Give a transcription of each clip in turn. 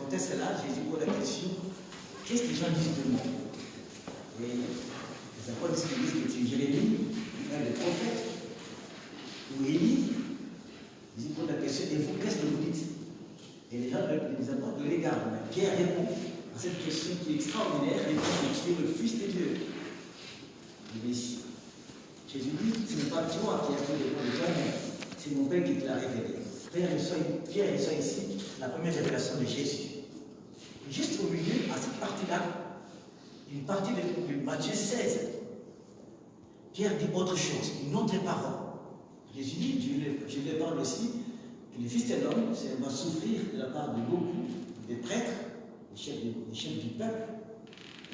contexte-là, Jésus pose la question, qu'est-ce que les gens disent de moi? Et les apôtres disent que tu es Jérémie, un des prophètes, ou Élie. Jésus pose la question, et vous, qu'est-ce que vous dites? Et les gens, les apôtres le regardent. Mais Pierre répond à cette question qui est extraordinaire, et dit, tu es le Fils de Dieu. Il dit, Jésus dit, ce n'est pas toi qui as fait le de toi-même, c'est mon Père qui te l'a révélé. Pierre reçoit ici la première révélation de Jésus. Et juste au milieu, à cette partie-là, une partie de Matthieu 16, Pierre dit autre chose, une autre parole. Jésus dit, je le parle aussi, que le Fils de l'homme va souffrir de la part de beaucoup des prêtres, des chefs du peuple,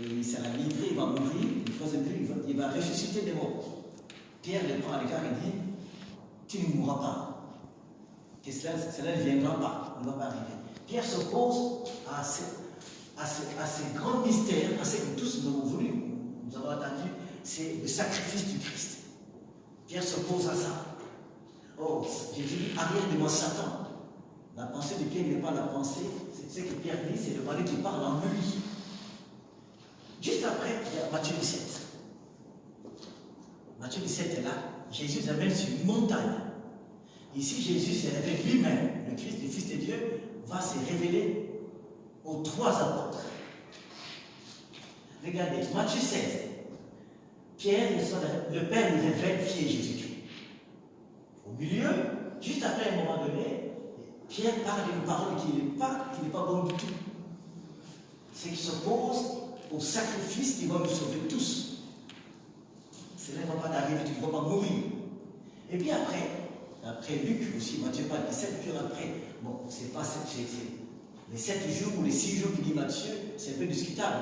et il sera livré, il va mourir, le troisième jour, il va ressusciter des morts. Pierre le prend à l'écart et dit, tu ne mourras pas. Que cela ne viendra pas, ne va pas arriver. Pierre s'oppose à ces grands mystères, à ce que tous nous avons voulu, nous avons entendu, c'est le sacrifice du Christ. Pierre s'oppose à ça. Oh, j'ai dit, arrière de moi Satan. La pensée de Pierre n'est pas la pensée, c'est ce que Pierre dit, c'est le mari qui parle en lui. Juste après, il y a Matthieu 17. Matthieu 17 est là, Jésus nous amène sur une montagne. Ici, Jésus se révèle lui-même, le Christ, le Fils de Dieu, va se révéler aux trois apôtres. Regardez, Matthieu 16. Pierre, le Père lui révèle qui est Jésus-Christ. Au milieu, juste après un moment donné, Pierre parle d'une parole qui n'est pas bonne du tout. C'est qu'il s'oppose au sacrifice qui va nous sauver tous. Cela ne va pas arriver, tu ne vas pas mourir. Et puis après Luc aussi, Matthieu parle des 7 jours après. Bon, c'est pas les 7 jours ou les 6 jours qu'il dit Matthieu, c'est un peu discutable.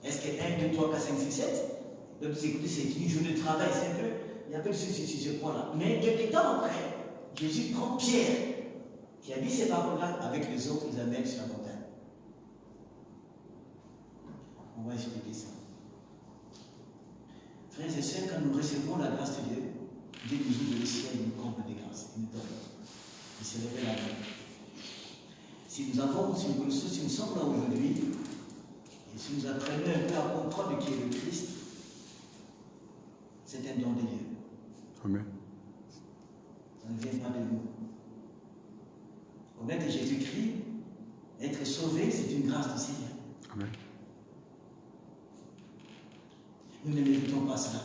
Est-ce que 1, 2, 3, 4, 5, 6, 7? Donc c'est une journée de travail, c'est un peu. Il y a un peu de soucis sur ce point-là. Mais quelques temps après, Jésus prend Pierre, qui a dit ces paroles-là, avec les autres, ils amènent sur la montagne. On va expliquer ça. Frères et sœurs, quand nous recevons la grâce de Dieu, Dieu nous ouvre le ciel et nous comble de grâce. Il nous donne. Il se révèle à nous. Si nous connaissons, si nous sommes là aujourd'hui, et si nous apprenons un peu à comprendre qui est le Christ, c'est un don de Dieu. Amen. Ça ne vient pas de nous. Connaître Jésus-Christ, être sauvé, c'est une grâce du Seigneur. Amen. Nous ne méritons pas cela.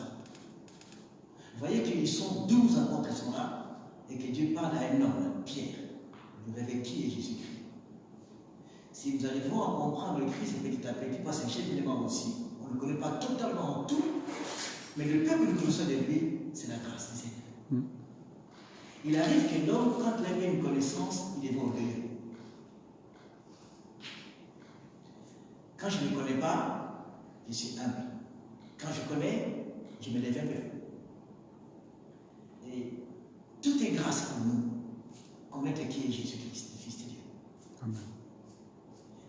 Vous voyez qu'ils sont 12 apôtres qui sont là, et que Dieu parle à un homme, Pierre. Vous verrez qui est Jésus-Christ. Si nous arrivons à comprendre le Christ petit à petit, parce que chez élément aussi, on ne le connaît pas totalement en tout, mais le peuple que nous connaissons de lui, c'est la grâce du Seigneur. Il arrive que l'homme, quand il a une connaissance, il est orgueilleux. Quand je ne connais pas, je suis humble. Quand je connais, je me lève un peu. Et tout est grâce pour nous. Connaître qui est Jésus-Christ, le Fils de Dieu. Amen.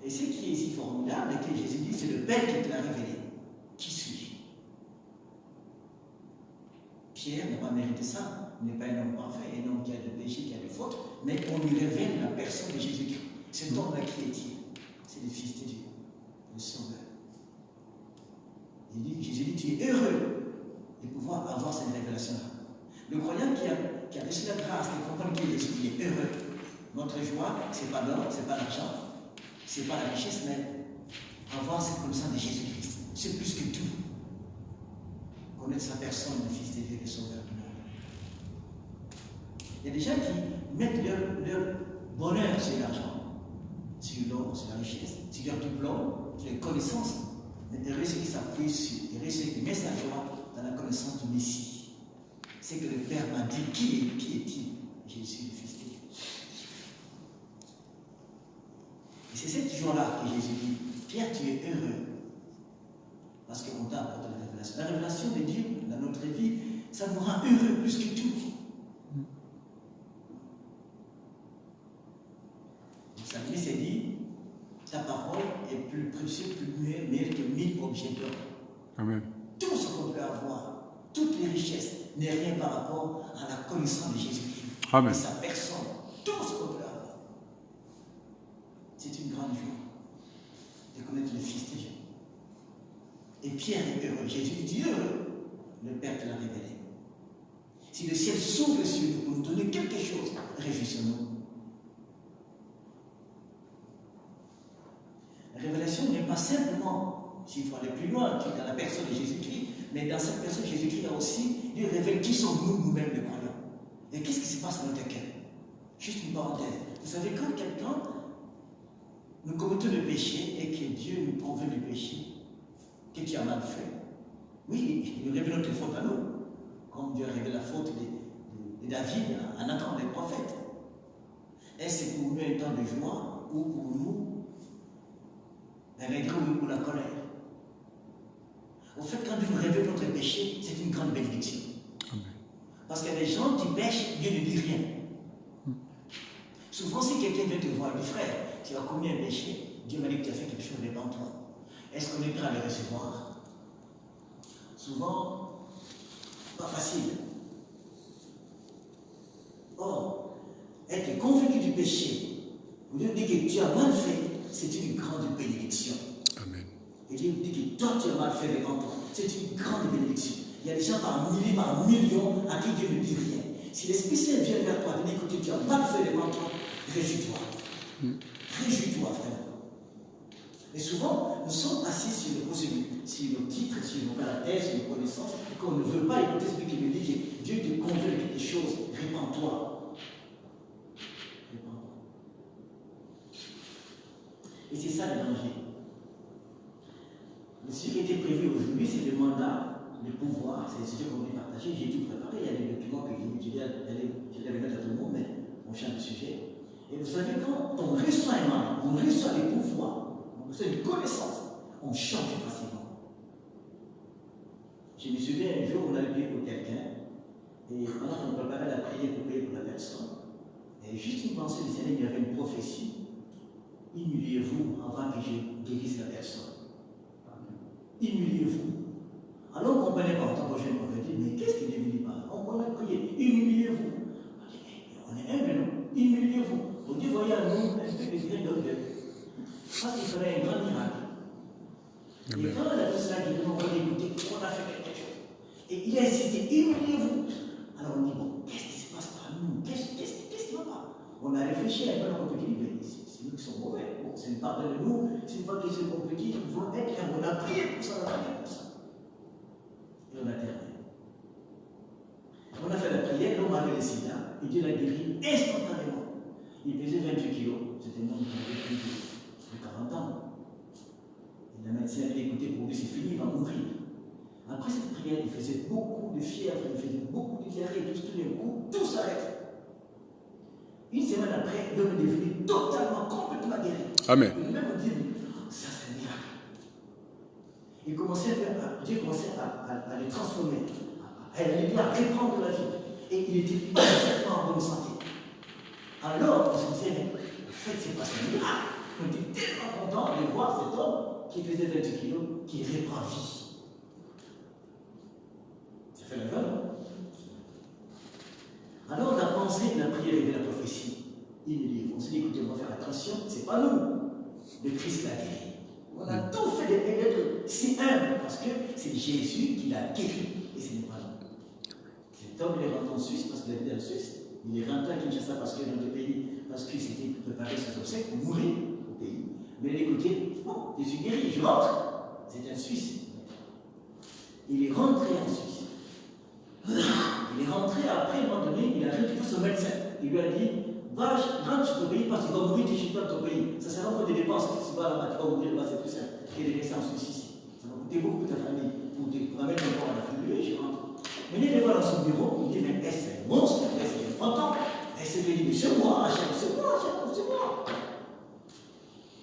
Et ce qui est ici formidable, et que Jésus dit, c'est le Père qui te l'a révélé. Qui suis-je? Pierre n'a pas mérité ça. Il n'est pas un homme parfait, un homme qui a des péchés, qui a des fautes, mais on lui révèle la personne de Jésus-Christ. Cet homme-là qui est-il? C'est le Fils de Dieu, le Sauveur. Jésus dit, tu es heureux de pouvoir avoir cette révélation-là. Le croyant qui a reçu la grâce, qui comprend qui est Jésus, il est heureux. Notre joie, ce n'est pas l'or, ce n'est pas l'argent, ce n'est pas la richesse, mais avoir cette connaissance de Jésus-Christ. C'est plus que tout. Connaître sa personne, le Fils de Dieu, le Sauveur du monde. Il y a des gens qui mettent leur bonheur sur l'argent, sur l'or, sur la richesse, sur leur diplôme, sur les connaissances. Mais heureux ceux qui s'appuient sur, heureux ceux qui mettent sa joie dans la connaissance du Messie. C'est que le Père m'a dit, qui est-il? Jésus, le Fils de Dieu. Et c'est cette joie-là que Jésus dit, Pierre, tu es heureux. Parce qu'on t'a apporté la révélation. La révélation de Dieu dans notre vie, ça nous rend heureux plus que tout. Le psalmiste s'est dit, ta parole est plus précieuse, plus meilleure que 1000 objets d'or. Amen. Tout ce qu'on peut avoir, toutes les richesses, n'est rien par rapport à la connaissance de Jésus-Christ. Amen. Et sa personne, tout ce qu'on peut avoir. C'est une une grande joie de connaître le Fils de Dieu. Et Pierre est heureux. Jésus dit heureux. Le Père te l'a révélé. Si le ciel s'ouvre sur nous pour nous donner quelque chose, réjouissons-nous. La révélation n'est pas simplement, s'il faut aller plus loin, dans la personne de Jésus-Christ, mais dans cette personne de Jésus-Christ, il y a aussi, Dieu révèle qui sommes-nous, nous-mêmes, les croyants. Et qu'est-ce qui se passe dans notre cœur? Juste une parenthèse. Vous savez, quand quelqu'un, nous commettons le péché et que Dieu nous convainc du péché, que tu as mal fait, oui, il nous révèle notre faute à nous, comme Dieu a révélé la faute de David à Nathan, les prophètes. Est-ce pour nous un temps de joie ou pour nous un regret ou pour la colère? Au fait, quand Dieu nous révèle notre péché, c'est une grande bénédiction. Parce qu'il y a des gens qui pêchent, Dieu ne dit rien. Souvent, si quelqu'un vient te voir, il dit frère, tu as commis un péché, Dieu m'a dit que tu as fait quelque chose, répands-toi. Est-ce qu'on est prêt à le recevoir? Souvent, pas facile. Or, être convaincu du péché, pour Dieu dire que tu as mal fait, c'est une grande bénédiction. Amen. Et Dieu dit que toi, tu as mal fait, répands-toi. C'est une grande bénédiction. Il y a des gens par milliers, par millions à qui Dieu ne dit rien. Si l'Esprit Saint vient vers toi et dit que tu as mal fait, répands-toi, réjouis-toi. Réjouis-toi, frère. Et souvent, nous sommes assis sur nos titres, sur nos caractères, sur nos connaissances, et qu'on ne veut pas écouter celui qui nous dit que Dieu te convainc de quelque chose, répands-toi. Répands-toi. Et c'est ça le danger. Mais ce qui était prévu aujourd'hui, c'est le mandat, le pouvoir, c'est le sujet qu'on voulait partager. J'ai tout préparé, il y a des documents que je vais remettre à tout le monde, mais on change de sujet. Et vous savez, quand on reçoit un mandat, on reçoit des pouvoirs, on reçoit une connaissance, on change facilement. Je me souviens un jour, on allait prier pour quelqu'un, et pendant qu'on préparait la prière pour prier pour la personne, et juste une pensée du Seigneur, il y avait une prophétie. Humiliez-vous avant que je guérisse la personne. Humiliez-vous. Alors on ne comprenait pas en tant que jeune converti, mais qu'est-ce qui est venu par? On a prié, humiliez-vous. On est humble, non? Humiliez-vous. Pour Dieu, voyez à nous un peu de grain d'orgueil. Parce qu'il ferait un grand miracle. Et quand on a fait cela, il nous a écouté, on a fait quelque chose. Et il a insisté, humiliez-vous. Alors on dit, bon, qu'est-ce qui se passe par nous? Qu'est-ce qui ne va pas? On a réfléchi un peu, on a dit, mais c'est nous qui sommes mauvais. Bon, c'est une part de nous, c'est une fois qu'ils sont petits, ils vont être, on a prié pour ça, on a prié pour ça. Et on a terminé. On a fait la prière, l'homme avait le sida, et Dieu l'a guéri instantanément. Il pesait 28 kilos, c'était un homme qui avait plus de 40 ans. Et le médecin avait écouté pour lui, c'est fini, il va mourir. Après cette prière, il faisait beaucoup de fièvre, il faisait beaucoup de diarrhée, tout d'un coup, tout s'arrête. Une semaine après, l'homme est devenu totalement, complètement guéri. Amen. Et même dit, ça c'est un miracle. Dieu commençait à le transformer, à l'aider à reprendre la vie. Et il était parfaitement en bonne santé. Alors, on se disait, en fait, c'est pas un miracle. On était tellement content de voir cet homme qui faisait 20 kilos, qui reprend vie. Ça fait la gueule, non? Alors, la pensée, la prière et la prophétie, on s'est dit, écoutez, on va faire attention, c'est pas nous. Le Christ l'a guéri. On a tout fait d'être si humble parce que c'est Jésus qui l'a guéri et ce n'est pas nous. Cet homme est rentré en Suisse parce qu'il habitait en Suisse. Il est rentré à Kinshasa parce que dans le pays, parce qu'il s'était préparé ses obsèques pour mourir au pays. Mais il a écouté, bon, je suis guéri, je rentre. C'est un Suisse. Il est rentré en Suisse. Il est rentré après, à un moment donné, il a récupéré son médecin. Il lui a dit, va, rentre sur ton pays parce qu'il va mourir chez toi dans ton pays. Ça sert à quoi des dépenses si tu vas là-bas, tu vas mourir là-bas, c'est plus simple. Et de rester en Suisse ici. Ça va coûter beaucoup de ta famille pour ramener ton corps à la famille. Je rentre. Mais il est voir dans son bureau, il dit, mais est-ce un monstre? Est-ce qu'il est fantôme? Est-ce qu'il dit, mais c'est moi, c'est moi.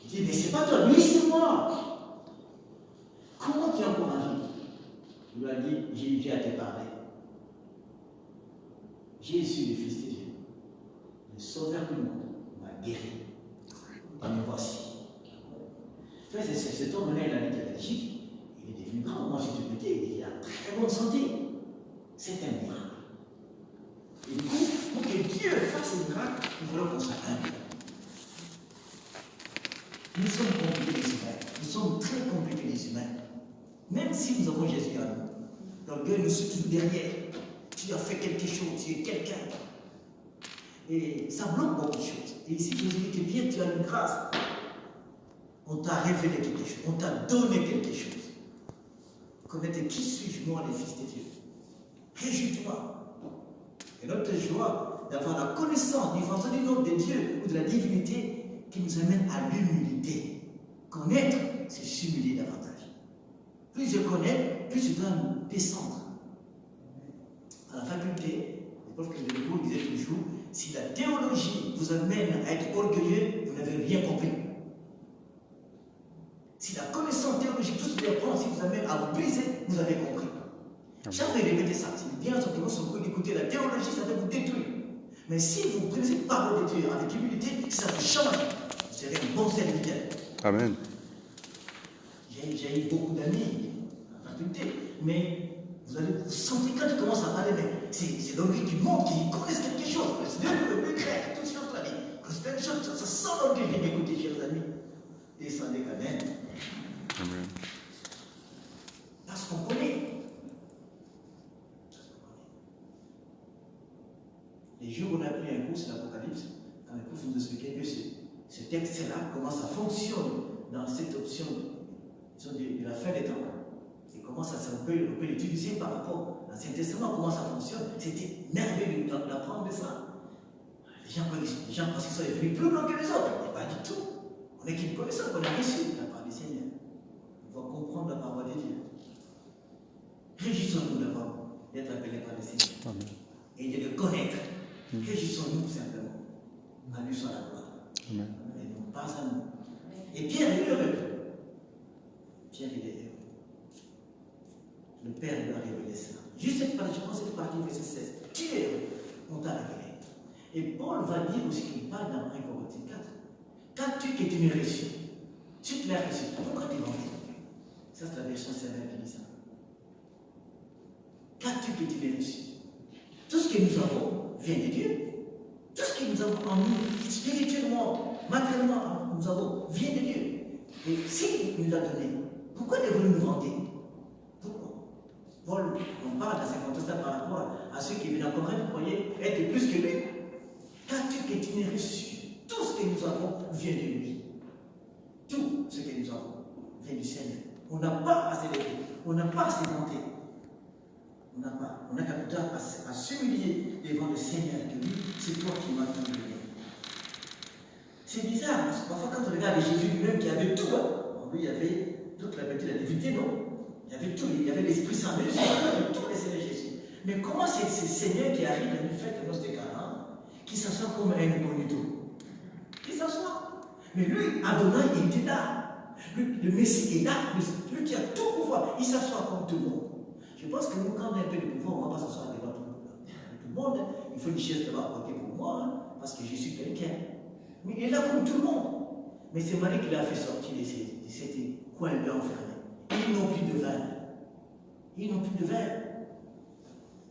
Il dit, mais c'est pas toi, lui, c'est moi. Comment tu es encore en vie? Il lui a dit, j'ai eu à te parler. Jésus, le Fils de Dieu, le Sauveur du monde, m'a guéri. Et me voici. Frère, c'est cet homme-là, il habite à Belgique. Il est devenu grand. Moi, j'étais petit, il a très bonne santé. C'est un miracle. Et du coup, pour que Dieu fasse un miracle, il faut qu'on soit humble. Nous sommes compliqués les humains. Nous sommes très compliqués les humains. Même si nous avons Jésus à nous. L'orgueil nous suit toujours derrière. Tu as fait quelque chose, tu es quelqu'un. Et ça bloque beaucoup de choses. Et ici, Jésus dit que bien, tu as une grâce. On t'a révélé quelque chose. On t'a donné quelque chose. Connaître qui suis-je, moi, les fils de Dieu. Réjouis-toi. Et notre joie d'avoir la connaissance du fantôme du nom de Dieu ou de la divinité qui nous amène à l'humilité. Connaître, c'est s'humilier davantage. Plus je connais, plus je dois descendre. À la faculté, le prof que je disait toujours, si la théologie vous amène à être orgueilleux, vous n'avez rien compris. Si la connaissance théologique, tout ce que vous apprend, si vous amène à vous briser, vous avez compris. Jamais répéter ça. C'est bien simplement si vous écoutez la théologie, ça va vous détruire. Mais si vous prenez cette parole de Dieu avec humilité, ça vous change. Vous serez un bon serviteur. Amen. J'ai eu beaucoup d'amis à la faculté, mais vous sentez quand ils commencent à parler, mais c'est l'orgueil du monde qui connaissent quelque chose. C'est le grec, toutes ces choses-là. Plein de choses, ça sent l'orgueil. Écoutez, chers amis, descendez quand même. Amen. Parce qu'on connaît. Les jours où on a pris un cours sur l'Apocalypse, quand le prof nous expliquait que ce texte-là, comment ça fonctionne dans cette option de la fin des temps. Et comment ça on peut l'utiliser par rapport à l'Ancien Testament, comment ça fonctionne. C'était merveilleux d'apprendre ça. Les gens pensent qu'ils sont devenus plus blancs que les autres. Mais pas du tout. On est qu'une connaissance qu'on a reçue de la part du Seigneur. On va comprendre la parole de Dieu. Réjouissons-nous d'être appelés par le Seigneur. Amen. Et de le connaître. Réjouissons-nous simplement. À lui soit la gloire. Amen. Et non pas à nous. Et Pierre est heureux. Pierre il est heureux. Le Père lui a révélé ça. Juste cette partie, je pense cette partie, verset 16. Tu es heureux. On t'a révélé. Et Paul va dire aussi qu'il parle dans 1 Corinthiens 4. Qu'as-tu que tu m'as reçu? Si tu l'as reçu, pourquoi tu l'as reçu? Ça, c'est la version sévère qui dit ça. Qu'as-tu que tu m'as reçu? Tout ce que nous avons vient de Dieu. Tout ce que nous avons en nous, spirituellement, matériellement, nous avons vient de Dieu. Et s'il nous l'a donné, pourquoi devons-nous nous vanter? Pourquoi? Paul, on parle dans 50 par rapport à ceux qui viennent en Corinthe, vous croyez être plus que lui. Qu'as-tu que tu n'as reçu? Tout ce que nous avons vient de lui. Tout ce que nous avons vient du Seigneur. On n'a pas à s'élever, on n'a pas à s'éventer. On n'a pas. On n'a qu'à plutôt à s'humilier devant le Seigneur de lui. C'est toi qui m'as tout donné. C'est bizarre, parce que parfois quand on regarde Jésus lui-même qui avait tout, lui il y avait toute la beauté, la divinité, non? Il y avait tout, il y avait l'Esprit Saint, mais il y avait tout le Seigneur Jésus. Mais comment c'est ce Seigneur qui arrive à une fête de noces de Cana, qui s'assoit comme un incognito? Il s'assoit. Mais lui, Adonai, il était là. Le Messie est là. Lui qui a tout pouvoir, il s'assoit comme tout le monde. Je pense que nous, quand on a un peu de pouvoir, on ne va pas s'asseoir devant tout le monde. Il faut une chaise devant à côté pour moi, parce que je suis quelqu'un. Mais il est là comme tout le monde. Mais c'est Marie qui l'a fait sortir de ces coins-là enfermés. Ils n'ont plus de vin. Ils n'ont plus de vin.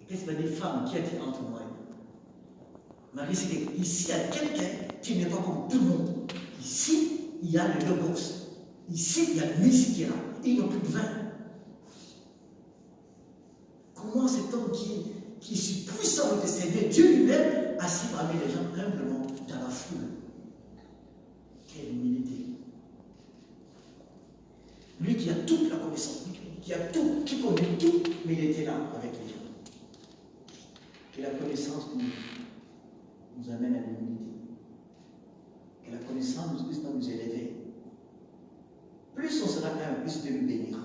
Et qu'est-ce que va dire femme qui a dit entre moi et nous? Marie, c'est qu'ici, il y a quelqu'un qui n'est pas comme tout le monde. Ici, il y a le Logos. Ici, il y a le Messie qui est là. Ils n'ont plus de vin. Comment cet homme qui est si puissant de Seigneur, Dieu lui-même, assis parmi les gens humblement dans la foule? Quelle humilité. Lui qui a toute la connaissance, qui a tout, qui connaît tout, mais il était là avec les gens. Que la connaissance nous amène à l'humilité. Que la connaissance ne puisse pas nous élever. Plus on sera humble, plus Dieu nous bénira.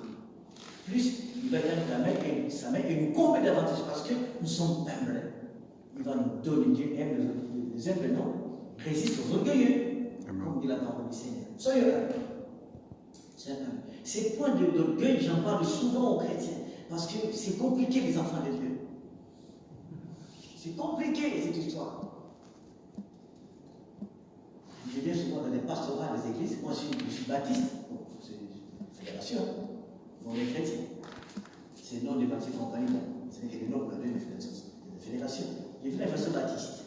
Plus il va être sa main et nous combler davantage parce que nous sommes humbles. Il va nous donner. Dieu aime les humbles, non? Résiste aux orgueilleux. Comme dit la parole du Seigneur. Soyez humbles. Ces points d'orgueil, j'en parle souvent aux chrétiens. Parce que c'est compliqué, les enfants de Dieu. C'est compliqué, cette histoire. Je viens souvent dans les pastorales des églises. Moi, je suis baptiste. C'est une fédération. On est chrétien. C'est le nom des baptistes compagnie. C'est le nom de la fédération. Je viens de la façon baptiste.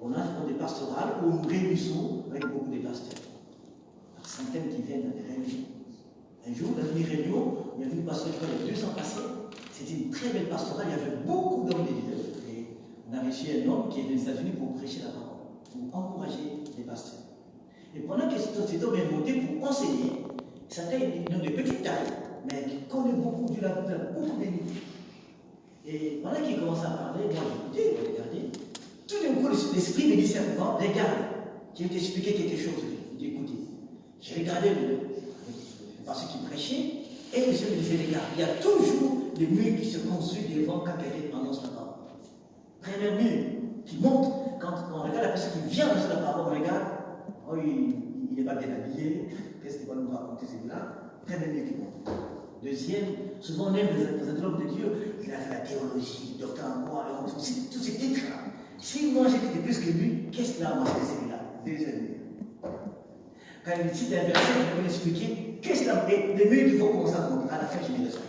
On a des pastorales où nous réunissons avec beaucoup de pasteurs. centaines qui viennent à des réunions. Un jour, dans une réunion, il y avait une pastorale, je crois, il y a 200 passés. C'était une très belle pastorale, il y avait beaucoup d'hommes de Dieu. Et on a reçu un homme qui est des États-Unis pour prêcher la parole, pour encourager les pasteurs. Et pendant que cet homme est monté pour enseigner, ça fait de petite taille, mais qui connaît beaucoup du la beaucoup béni. Et pendant qu'il commence à parler, moi j'ai écouté, j'ai regardé. Tout d'un coup, l'esprit me dit simplement, regarde, je vais t'expliquer quelque chose. J'ai écouté. J'ai regardé parce qu'il prêchait, et je me disais, regarde, il y a toujours des murs qui se construisent devant quand quelqu'un annonce la parole. Premier mur qui monte, quand on regarde la personne qui vient annoncer la parole, on regarde, oh, il n'est pas bien habillé, qu'est-ce qu'il va nous raconter celui-là? Premier mur qui monte. Deuxième, souvent on aime les hommes de Dieu, il a fait la théologie, docteur en quoi, tous ces titres-là. Si moi j'étais plus que lui, qu'est-ce qu'il a mangé celui-là? Deuxième mur. Quand il cite un verset, je vais l'expliquer, qu'est-ce qu'il a fait? Les murs vont commencer à monter, à la fin je les reçois.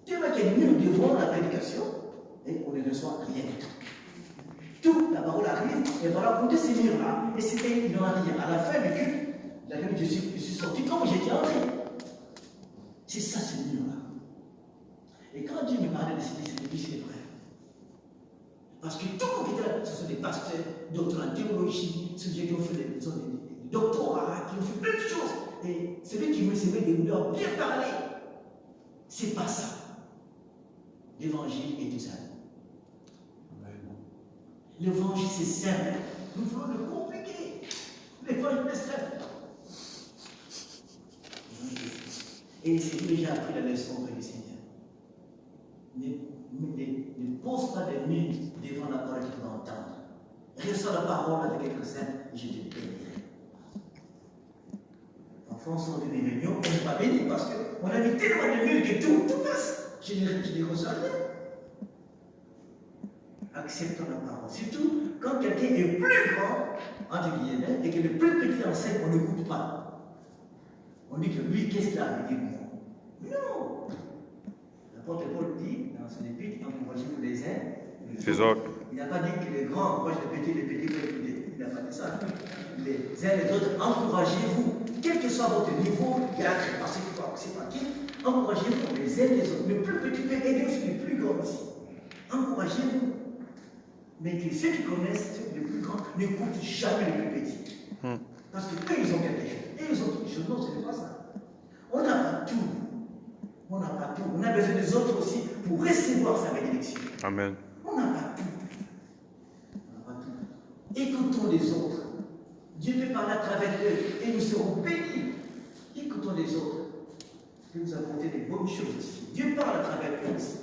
Tellement qu'il y a des murs devant la prédication, et on ne reçoit rien du tout. Tout, la parole arrive, et voilà, compter ces murs-là, et c'était, il n'en a rien. À la fin du culte, je suis sorti comme j'étais entré. C'est ça, ce mur-là. Et quand Dieu me parlait de c'est vrai. Parce que tout le monde était là, ce sont des pasteurs, docteurs en théologie, ceux qui ont fait des doctorats, qui ont fait plein de choses. Et celui qui me semait des douleurs bien parler, c'est pas ça. L'évangile est tout ça. L'évangile, c'est simple. Nous voulons le compliquer. L'évangile est simple. Et c'est ce que j'ai appris la leçon auprès du Seigneur. Ne pose pas des murs devant la parole que tu vas entendre. Reçois la parole avec quelques saints et je te bénirai. Enfants sont de mes réunions, on n'est pas bénis parce qu'on a mis tellement de murs que tout passe. Je ne reçois rien. Acceptons la parole. Surtout quand quelqu'un est plus grand, entre guillemets, et que le plus petit enseigne, on n'écoute pas. On dit que lui, qu'est-ce qu'il a à dire? Non. L'apôtre Paul dit dans son épître, encouragez-vous les uns, les autres. Il n'a pas dit que les grands encouragent les petits veulent écouter. Il n'a pas dit ça. Les uns les autres, encouragez-vous. Quel que soit votre niveau, il y a parce que c'est pas qui. Encouragez-vous les uns les autres. Le plus petit peut aider aussi le plus grand aussi. Encouragez-vous. Mais que ceux qui connaissent les plus grands n'écoutent jamais les plus petits. Parce que eux, ils ont quelque chose. Et ils ont quelque chose. Non, ce n'est pas ça. On n'a pas tout. On n'a pas tout. On a besoin des autres aussi pour recevoir sa bénédiction. Amen. On n'a pas tout. On n'a pas tout. Écoutons les autres. Dieu peut parler à travers eux et nous serons bénis. Écoutons les autres. Il peut nous apporter des bonnes choses aussi. Dieu parle à travers eux aussi.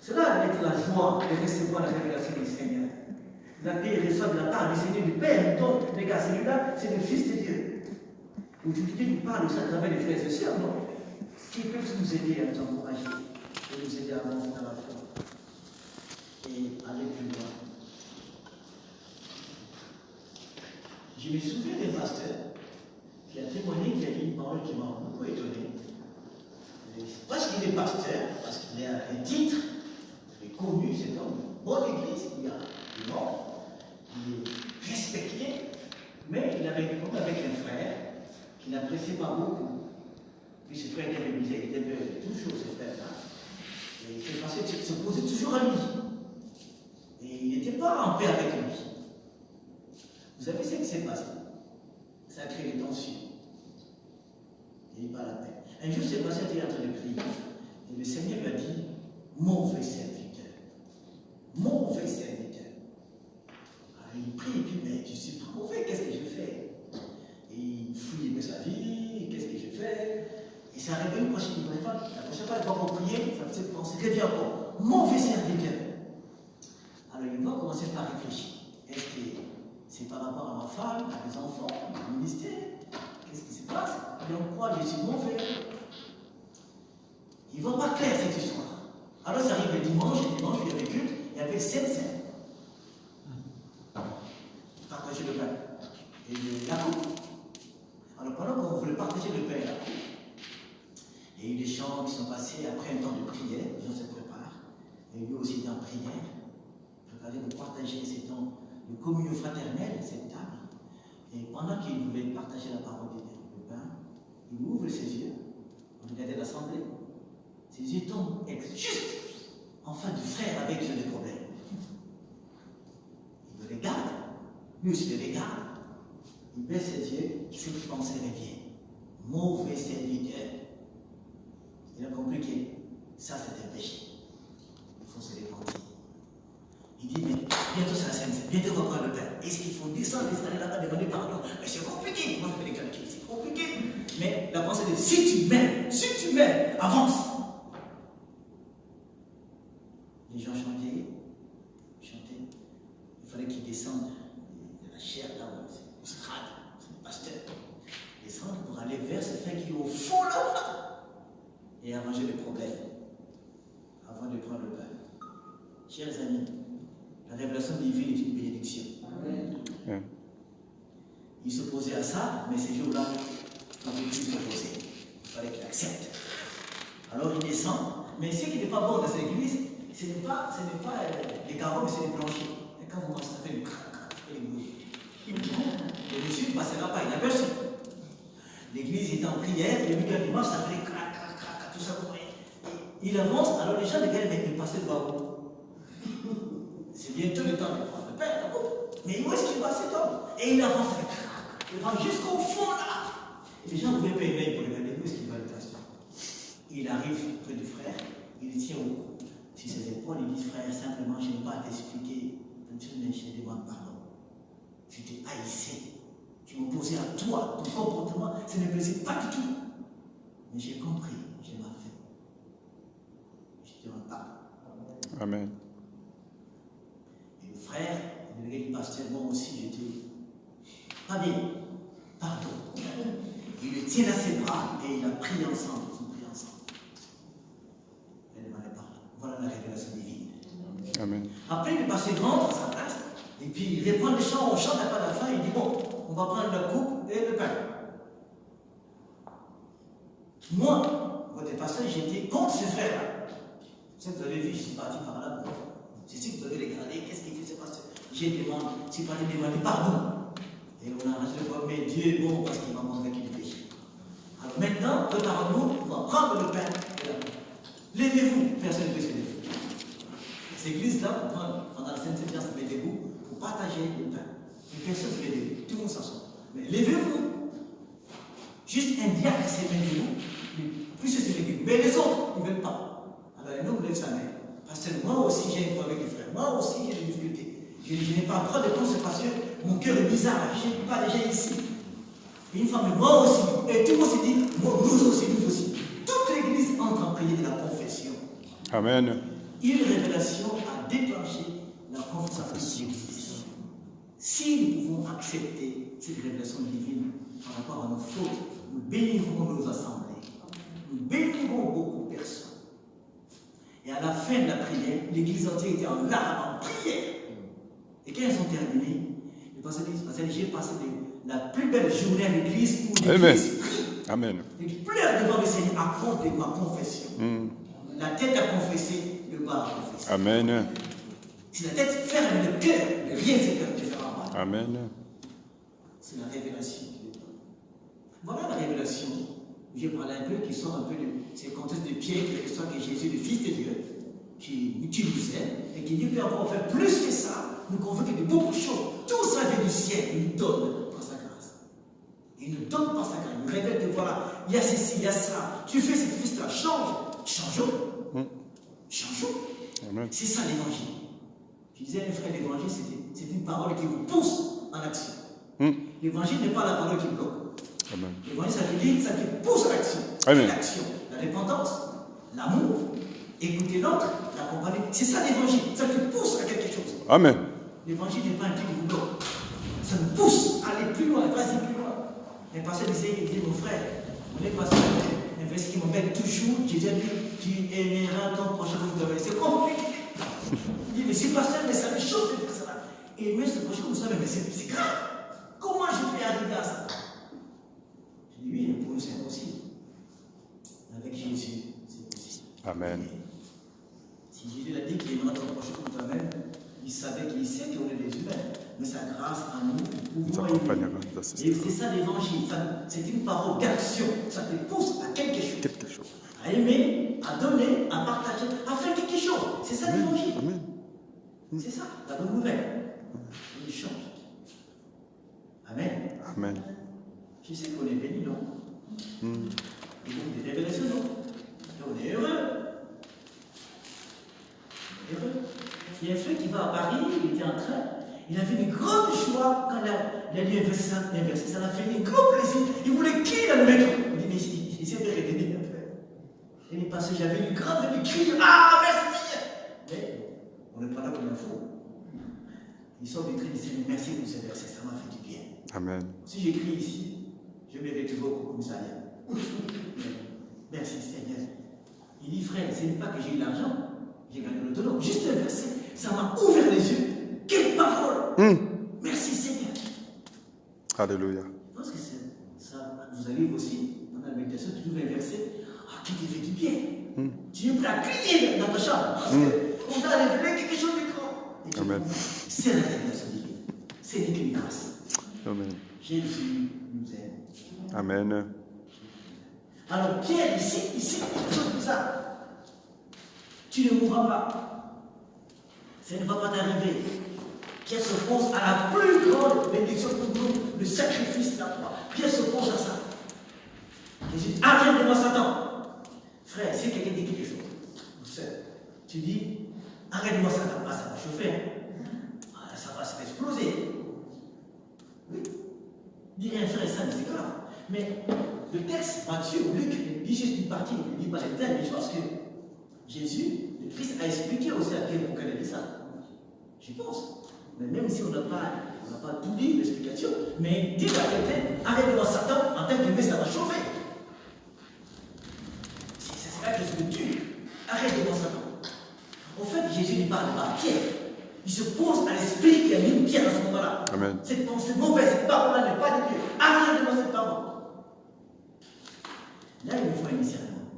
Cela va être la joie de recevoir la révélation du Seigneur. La paix reçoit de la part du Seigneur du Père. Donc, regarde, celui-là, c'est le Fils de Dieu. Aujourd'hui, Dieu nous parle aussi à travers les frères et sœurs, non? Qui peuvent nous aider à nous encourager et nous aider à avancer dans la foi et aller plus loin. Je me souviens d'un pasteur qui a témoigné, qui a dit une parole qui m'a beaucoup étonné. Parce qu'il est pasteur, parce qu'il a un titre, il est connu, c'est comme une bonne église, il y a du monde, il est respecté, mais il avait comme avec un frère qui n'appréciait pas beaucoup. Puis ce frère qui avait misé, il aimait toujours ce frère-là. Et ce pasteur se posait toujours à lui. Et il n'était pas en paix avec lui. Vous savez ce qui s'est passé? Ça a créé des tensions. Il n'y a pas la paix. Un jour, ce pasteur était en train de prier. Et le Seigneur lui a dit, mauvais serviteur. Mauvais serviteur. Alors il prie, et puis, mais je suis pas mauvais, qu'est-ce que je fais? Et il fouille de sa vie, qu'est-ce que je fais? Et ça arrive une prochaine fois. La prochaine fois, il va prier, ça me fait penser, revient encore. Mauvais serviteur. Alors il va commencer par réfléchir. Est-ce que c'est par rapport à ma femme, à mes enfants, à mon ministère? Qu'est-ce qui se passe? Et on croit que je suis mauvais. Il ne voit pas clair cette histoire. Alors ça arrive le dimanche, il y avait culte, il y avait 7 saints. Partager le pain et la coupe. Alors pendant qu'on voulait partager le pain et la coupe, il y a eu des chants qui sont passés après un temps de prière, les gens se préparent. Il y a eu aussi dans prière. Préparez de partager ces temps de communion fraternelle, cette table. Et pendant qu'il voulait partager la parole de Dieu, le pain, il ouvre ses yeux, on regardait l'assemblée, ses yeux tombent juste en face du frère avec qui a des problèmes. Il le regarde, lui aussi le regarde, il baisse ses yeux, cette pensée revient. Mauvais serviteur. Il a compris que ça c'est un péché. Il faut se repentir. Il dit, mais bientôt c'est la scène, bientôt on va prendre le pain. Est-ce qu'il faut descendre là-bas, demander pardon? Mais c'est compliqué. Moi je fais les calculs, c'est compliqué. Mais la pensée dit, si tu m'aimes, avance. Les gens chantaient. Il fallait qu'ils descendent de la chair là-bas, c'est le strade, c'est le pasteur. Descendre pour aller vers ce frère qui est au fond là-bas et arranger les problèmes avant de prendre le pain. Chers amis, la révélation divine est une bénédiction. Amen. Il s'opposait à ça, mais ces jours-là, on ne pouvait plus s'opposer. Il fallait qu'il accepte. Alors il descend, mais ce qui n'est pas bon dans cette église, ce n'est pas les carreaux, mais c'est les planchers. Et quand vous marchez, ça fait le crac, et les bruits. Le monsieur ne passera pas, il a perçu. L'église était en prière, et lui, quand il marche, ça fait crac, crac, crac, tout ça. Il avance, alors les gens regardent, mais il passait devant vous. C'est bientôt le temps de prendre le pain, mais où est-ce qu'il va cet homme? Et il avance, il va jusqu'au fond là. Et les gens pouvaient pas aimer pour regarder où est-ce qu'il va le pasteur. Il arrive près du frère, il tient au cou. Si ses épaules, il dit, frère, simplement, je n'ai pas à t'expliquer. Mais je te demande pardon. Tu t'es haïssé. Tu m'opposais à toi. Ton comportement, ça ne me plaisait pas du tout. Mais j'ai compris, j'ai mal fait. Je te demande pardon. Amen. Et le frère, le délégué du pasteur, moi aussi, j'étais pas bien. Pardon. Il le tient à ses bras et il a prié ensemble. Ils ont prié ensemble. Il a demandé pardon. Voilà la révélation divine. Amen. Après, le pasteur rentre à sa place, et puis il reprend le chant, on chante à pas la fin, il dit bon, on va prendre la coupe et le pain. Moi, votre pasteur, j'étais contre ce frère-là. C'est ce que vous avez vu, je suis parti par là. C'est ce que vous avez regardé, qu'est-ce qu'il fait ce pasteur? J'ai demandé, c'est parti demander pardon. Et on a arrangé le problème, mais Dieu est bon parce qu'il m'a montré qu'il est péché. Alors maintenant, préparons-nous, on va prendre le pain et la coupe. Levez-vous, personne ne peut se lever. Cette église-là, pendant la Sainte Seigneur, se met debout pour partager le pain. Mais personne ne se met debout, tout le monde s'assoit. Mais levez-vous. Juste un diacre s'est mis debout, puis se met debout. Mais les autres, ils ne veulent pas. Alors les hommes lèvent sa main. Parce que moi aussi j'ai un problème avec les frères. Moi aussi j'ai des difficultés. Je n'ai pas le droit de prendre ce parce que mon cœur est bizarre. Je n'ai pas déjà ici. Et une femme, moi aussi. Et tout le monde se dit, nous aussi. Toute l'église entre en prière de la confession. Amen. Une révélation a déclenché la confession de l'Église. Si nous pouvons accepter cette révélation divine par rapport à nos fautes, nous bénirons nos assemblées. Nous bénirons beaucoup de personnes. Et à la fin de la prière, l'Église entière était en larmes, en prière. Et quand ils ont terminé, le pasteur dit, j'ai passé la plus belle journée à l'Église où l'Église prie. Amen. Il pleure devant le Seigneur à cause de ma confession. La tête a confessé, le bas a confessé. Amen. Si la tête ferme le cœur, rien ne se fera mal. Amen. C'est la révélation qui est là. Voilà la révélation. J'ai parlé un peu, qui sort un peu de ces contextes de Pierre, qui est l'histoire que Jésus, le Fils de Dieu, qui utilisait, et qui dit peut encore faire plus que ça, nous convainc de beaucoup de choses. Tout ça vient du ciel, il nous donne par sa grâce. Il nous donne par sa grâce. Il nous révèle que voilà, il y a ceci, il y a ça. Tu fais cette liste-là, changeons. Changeons. C'est ça l'évangile. Je disais, mes frères, l'évangile, c'est une parole qui vous pousse en action. L'évangile n'est pas la parole qui bloque. L'évangile, ça veut dire ça te pousse à l'action. L'action, la dépendance, l'amour, écouter l'autre, l'accompagner. C'est ça l'évangile. Ça te pousse à quelque chose. Amen. L'évangile n'est pas un truc qui vous bloque. Ça nous pousse à aller plus loin, vas-y plus loin. Mais pasteur disait, il dit, mon frère, on est passé un verset qui m'embête toujours. J'ai déjà dit, tu aimeras ton prochain comme toi. C'est compliqué. Il dit, mais si pasteur, mais ça me chauffe de dire ça. Aimer ce prochain comme ça, mais c'est grave. Comment je vais arriver à ça? Je dis, oui, pour nous c'est impossible. Avec Jésus, c'est possible. Amen. Si Jésus l'a dit qu'il aimera ton prochain comme toi-même, il savait qu'il sait qu'on est des humains. mais sa grâce à nous, nous Nous pouvons accompagnera, aimer. nous Et assistera. c'est ça l'évangile, c'est une parole d'action, ça te pousse à quelque chose. Quelque chose. À aimer, à donner, à partager, à faire quelque chose. C'est ça l'évangile. Amen. C'est ça, la bonne nouvelle. Il change. Amen. Amen. Je sais qu'on est béni, non? Et donc des révélations, non? Et on est heureux. On est heureux. Il y a un frère qui va à Paris, il était en train, il a fait une grande joie quand il a lu un verset, ça l'a fait un grand plaisir. Il voulait crier dans le métro. Il dit, mais il s'est fait retenir un peu. Et il est passé, j'avais une grande cri, ah, merci! Mais on ne prend pas comme un fou. Il sort du cri, il dit, merci pour ce verset, ça m'a fait du bien. Amen. Si j'écris ici, je me retrouve au commissariat. Merci Seigneur. Il dit, frère, ce n'est pas que j'ai eu l'argent, j'ai gagné l'autonome. Juste un verset, ça m'a ouvert les yeux. Quelle parole! Merci Seigneur. Alléluia. Je pense que ça vous arrive aussi, dans la méditation, tu trouves un verset qui te fait du bien. Tu es prêt à crier dans ta chambre parce qu'on t'a révélé quelque chose de grand. Amen. C'est la révélation divine. C'est une grâce. Amen. Jésus nous aime. Amen. Alors Pierre, ici, quelque chose comme ça. Tu ne mourras pas. Ça ne va pas t'arriver. Pierre s'oppose à la plus grande bénédiction pour nous, le sacrifice de la croix. Pierre s'oppose à ça. Jésus dit, arrête de moi Satan. Frère, si quelqu'un dit quelque chose, tu dis, arrête de moi Satan. Ah, ça va chauffer. Ah, ça va exploser. Oui. Dire un frère ça, c'est grave. Mais le texte, Matthieu ou Luc, il dit juste une partie, il ne dit pas les thèmes, mais je pense que Jésus, le Christ, a expliqué aussi à Pierre pourquoi il a dit ça. Je pense. Mais même si on n'a pas tout dit, l'explication, mais dire à quelqu'un, arrête de voir Satan, en tant que ça va chauffer. C'est là que je me tue. Arrête de voir Satan. En fait, Jésus ne parle pas à Pierre. Il se pose à l'esprit qui a mis Pierre à ce moment-là. Amen. Cette pensée mauvaise, cette parole-là n'est pas de Dieu. Arrête de voir cette parole. Là, il nous faut un discernement.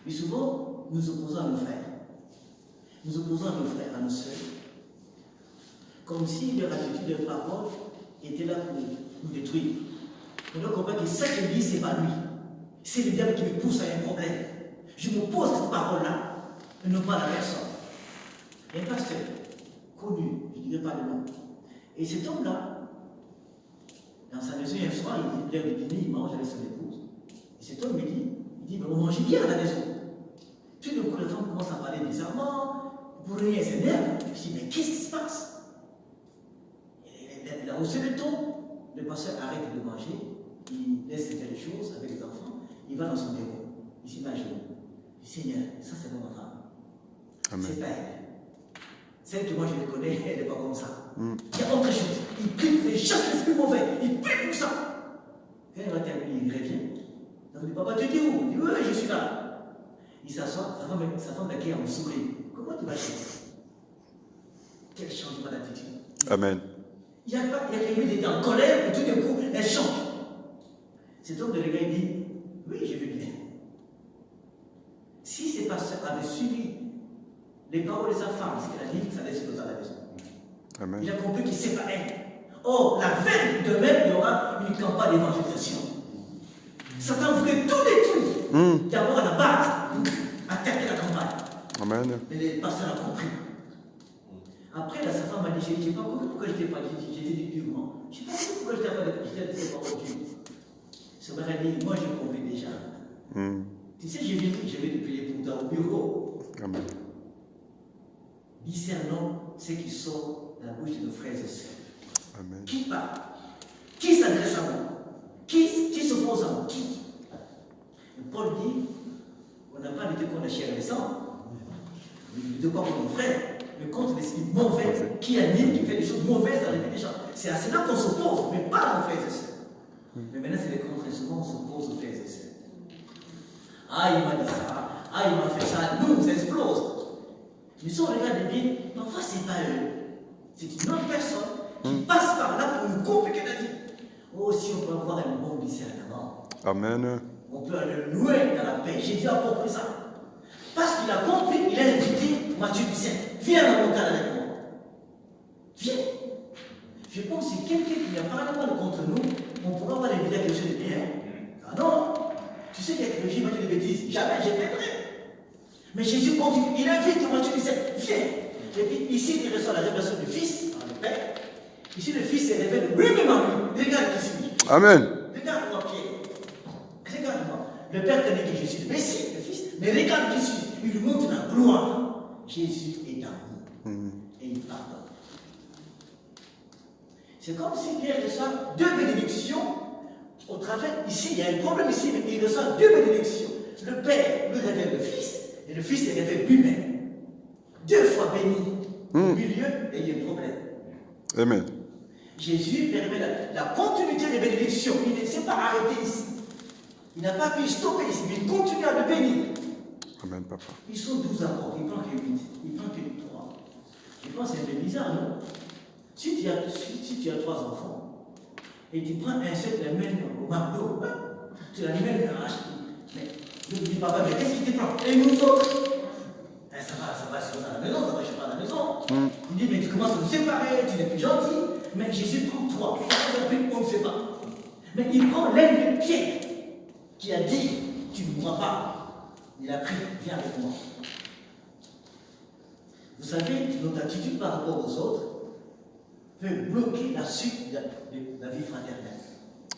Mais souvent, nous opposons à nos frères. Nous opposons à nos frères, à nos sœurs, comme si leur attitude, leur parole était là pour nous détruire. On doit comprendre que ça qu'il dit, ce n'est pas lui. C'est le diable qui me pousse à un problème. Je m'oppose à cette parole-là, et non pas à la personne. Il y a un pasteur connu, je ne dirai pas le nom. Et cet homme-là, dans sa maison, un soir, il est dîner, il mange avec son épouse. Et cet homme me dit, mais on mange bien à la maison. Tout d'un coup, la femme commence à parler bizarrement, pour rien, elle s'énerve. Je dis, mais qu'est-ce qui se passe? Il a haussé le ton. Le pasteur arrête de manger, il laisse faire les choses avec les enfants, il va dans son bureau, il s'imagine. Il dit, Seigneur, ça c'est pas ma femme. C'est pas elle. Celle que moi je le connais, elle n'est pas comme ça. Il y a autre chose. Il prie, il chasse l'esprit mauvais, il prie pour ça. Quand il va terminer, il revient. Donc il dit, papa, tu dis où? Il dit, oui, je suis là. Il s'assoit, sa femme d'accueil en sourit. Comment tu vas changer? Quel changement d'attitude. Amen. Il y a quelqu'un qui était en colère et tout d'un coup, elle change. Cet homme de l'égard dit, oui, je vais bien. Si ces pasteurs avaient suivi les paroles de sa femme, ce qu'elle a dit, ça allait exploser à la maison. Amen. Il a compris que c'est pas elle. Or, la veille de même, il y aura une campagne d'évangélisation. Satan voulait tout détruire. D'abord à la base, pour attaquer la campagne. Amen. Mais les pasteurs ont compris. Après, là, sa femme m'a dit, je n'ai pas compris pourquoi je t'ai pas dit, j'étais dit durement. Je n'ai pas compris pourquoi je t'ai pas dit, c'est pas Dieu. Ce mari a dit, moi j'ai compris déjà. Tu sais, je vais te payer pour toi au bureau. Amen. Discernons ce qui sort de la bouche de nos frères et sœurs. Amen. Qui parle? Qui s'adresse à moi? Qui s'oppose à moi? Qui? Et Paul dit, on n'a pas lutté contre la chair et le sang. On ne lutte pas contre nos frères, mais contre l'esprit mauvais qui anime, qui fait des choses mauvaises dans les vies des gens. C'est à cela qu'on s'oppose, mais pas à nos frères et sœurs. Mais maintenant, c'est les contraires. Souvent, on s'oppose aux frères et sœurs. Ah, il m'a dit ça. Ah, il m'a fait ça. Nous, ça explose. Mais si on regarde bien, parfois, ce n'est pas eux. C'est une autre personne qui passe par là pour nous compliquer la vie. Oh, si on peut avoir un bon discernement. Amen. On peut aller loin dans la paix. Jésus a compris ça. Parce qu'il a compris, il a invité Matthieu du Saint. Viens dans mon cas avec moi. Je pense que si quelqu'un qui n'a pas rien mal contre nous, on ne pourra pas les dire quelque chose de bien. Ah non, tu sais qu'il y a quelque chose qui m'a dit des bêtises. Jamais, j'ai fait vrai. Mais Jésus continue. Il invite Matthieu 17, viens. Et puis ici, il reçoit la révélation du Fils, par le Père. Ici, le Fils se révèle lui-même en lui. Regarde qui suis. Amen. Regarde-moi, Pierre. Regarde-moi. Le Père te dit que je suis le Messie, le Fils. Mais regarde qui suis. Il lui montre la gloire. Jésus est en nous. Et il pardonne. C'est comme si Pierre reçoit deux bénédictions au travers. Ici, il y a un problème ici, mais il reçoit deux bénédictions. Le Père lui révèle le Fils, et le Fils se révèle lui-même. Deux fois béni. Au milieu, et il y a un problème. Amen. Jésus permet la continuité des bénédictions. Il ne s'est pas arrêté ici. Il n'a pas pu stopper ici, mais il continue à le bénir. Amen, papa. Ils sont 12 accords, il prend que 8, il prend que 3. Je pense que c'est un peu bizarre, non? Si tu as 3 enfants, et tu prends un seul, tu l'amènes au McDo, tu l'amènes à acheter. Mais je dis, papa, mais qu'est-ce qui te prend? Et nous autres? Ça va sur la maison, ça va chez pas à la maison. Il dit, mais tu commences à nous séparer, tu n'es plus gentil. Mais Jésus prend 3. On ne sait pas. Mais il prend l'un de Pierre, qui a dit, tu ne mourras pas. Il a pris, viens avec moi. Vous savez, notre attitude par rapport aux autres peut bloquer la suite de la vie fraternelle.